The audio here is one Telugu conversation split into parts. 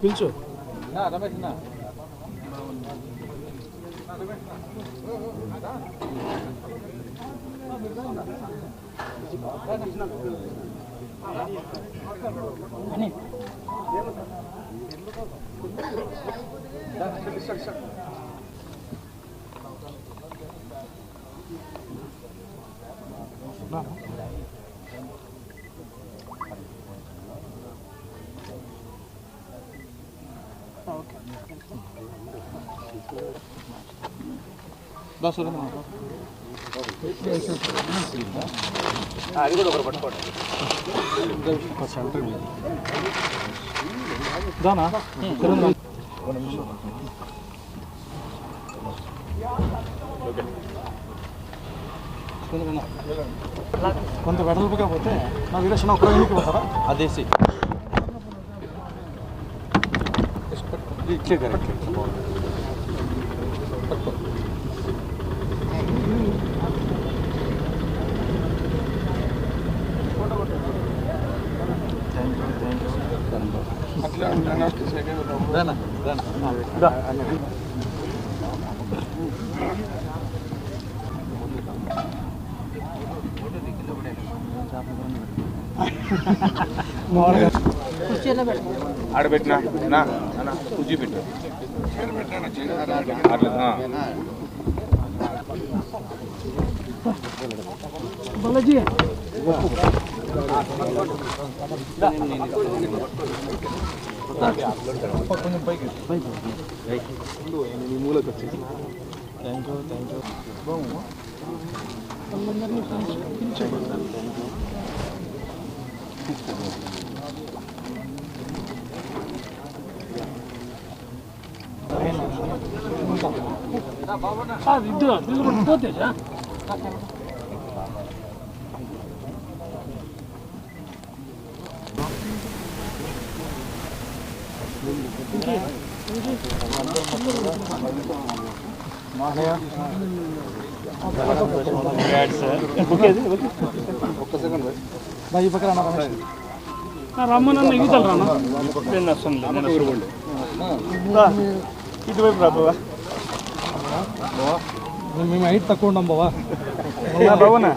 పిలుచు అది కూడా ఒకరు పట్టుకోండి కొంత వెడల్పుగా పోతే నా వీరేషన్ ఒక ఇంటికి పోతారా అదేసి ఇట్లే కరెక్ట్ పట్టుకో అట్లా ఆడబెట్టినా కుర్చీ పెట్టు అట్లా కొంచెం పైకి మూలకు వచ్చేసి థ్యాంక్ యూ రమ్మన్న ఎగుతారు రానా ఇటువైపు రాబోవా మేము హైట్ తక్కువ ఉంటాం బావా బావనా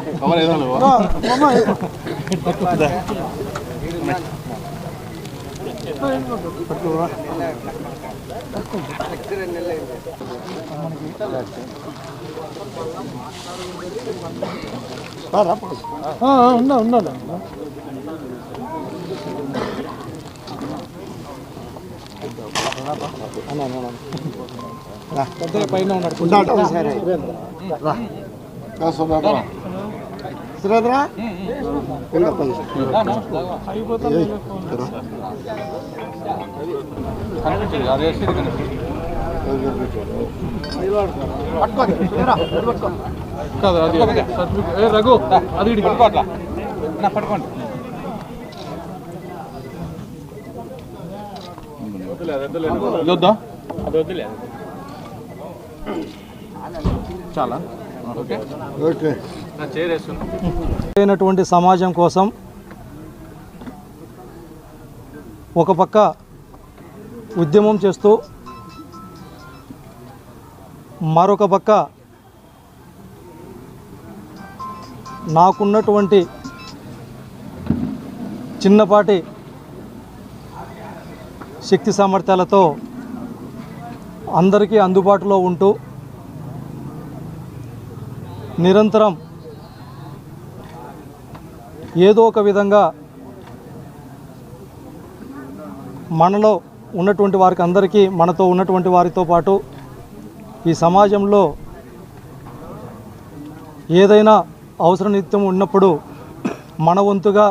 ఉండాలి పైన సురేంద్ర రఘు అది పట్టుకోవట్లా పట్టుకోండి వద్దా అది వద్దులే చాలా ఓకే అయినటువంటి సమాజం కోసం ఒక పక్క ఉద్యమం చేస్తూ మరొక పక్క నాకున్నటువంటి చిన్నపాటి శక్తి సామర్థ్యాలతో అందరికీ అందుబాటులో ఉంటూ నిరంతరం ఏదో ఒక విధంగా మనలో ఉన్నటువంటి వారికి అందరికీ మనతో ఉన్నటువంటి వారితో పాటు ఈ సమాజంలో ఏదైనా అవసర నిత్యం ఉన్నప్పుడు మన వంతుగా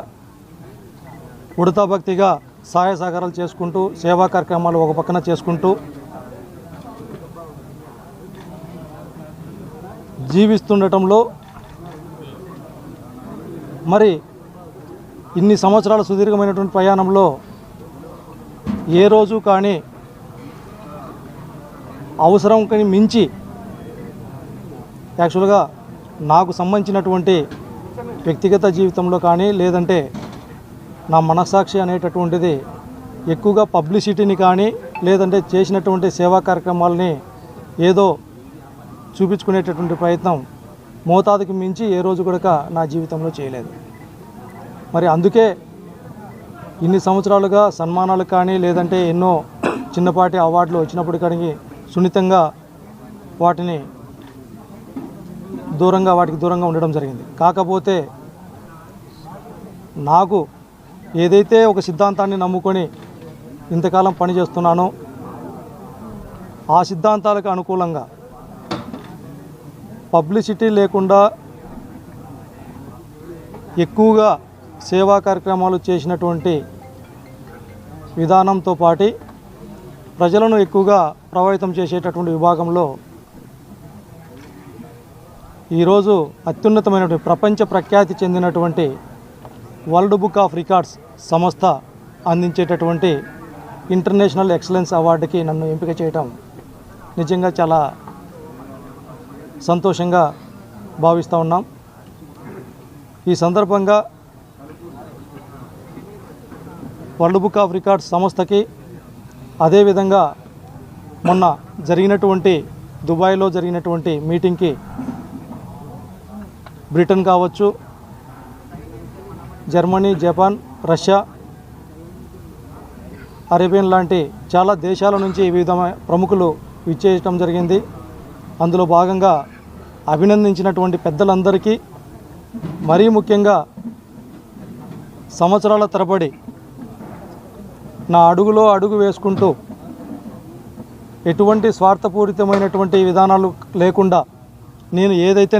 ఉడతా భక్తిగా సహాయ సహకారాలు చేసుకుంటూ సేవా కార్యక్రమాలు ఒక పక్కన చేసుకుంటూ జీవిస్తుండటంలో మరి ఇన్ని సంవత్సరాల సుదీర్ఘమైనటువంటి ప్రయాణంలో ఏ రోజు కానీ అవసరంకి మించి యాక్చువల్గా నాకు సంబంధించినటువంటి వ్యక్తిగత జీవితంలో కానీ లేదంటే నా మనస్సాక్షి అనేటటువంటిది ఎక్కువగా పబ్లిసిటీని కానీ లేదంటే చేసినటువంటి సేవా కార్యక్రమాలని ఏదో చూపించుకునేటటువంటి ప్రయత్నం మోతాదుకి మించి ఏ రోజు కూడా నా జీవితంలో చేయలేదు. మరి అందుకే ఇన్ని సంవత్సరాలుగా సన్మానాలు కానీ లేదంటే ఎన్నో చిన్నపాటి అవార్డులు వచ్చినప్పుడు కానీ సున్నితంగా వాటికి దూరంగా ఉండడం జరిగింది. కాకపోతే నాకు ఏదైతే ఒక సిద్ధాంతాన్ని నమ్ముకొని ఇంతకాలం పనిచేస్తున్నానో ఆ సిద్ధాంతాలకు అనుకూలంగా పబ్లిసిటీ లేకుండా ఎక్కువగా సేవా కార్యక్రమాలు చేసినటువంటి విధానంతో పాటు ప్రజలను ఎక్కువగా ప్రభావితం చేసేటటువంటి విభాగంలో ఈరోజు అత్యున్నతమైనటువంటి ప్రపంచ ప్రఖ్యాతి చెందినటువంటి వరల్డ్ బుక్ ఆఫ్ రికార్డ్స్ సంస్థ అందించేటటువంటి ఇంటర్నేషనల్ ఎక్సలెన్స్ అవార్డుకి నన్ను ఎంపిక చేయటం నిజంగా చాలా సంతోషంగా భావిస్తూ ఉన్నాం. ఈ సందర్భంగా వరల్డ్ బుక్ ఆఫ్ రికార్డ్స్ సంస్థకి అదేవిధంగా మొన్న జరిగినటువంటి దుబాయ్లో జరిగినటువంటి మీటింగ్కి బ్రిటన్ కావచ్చు, జర్మనీ, జపాన్, రష్యా, అరేబియన్ లాంటి చాలా దేశాల నుంచి వివిధ ప్రముఖులు విచ్చేయటం జరిగింది. అందులో భాగంగా అభినందించినటువంటి పెద్దలందరికీ, మరీ ముఖ్యంగా సంవత్సరాల తరబడి నా అడుగులో అడుగు వేసుకుంటూ ఎటువంటి స్వార్థపూరితమైనటువంటి విధానాలు లేకుండా నేను ఏదైతే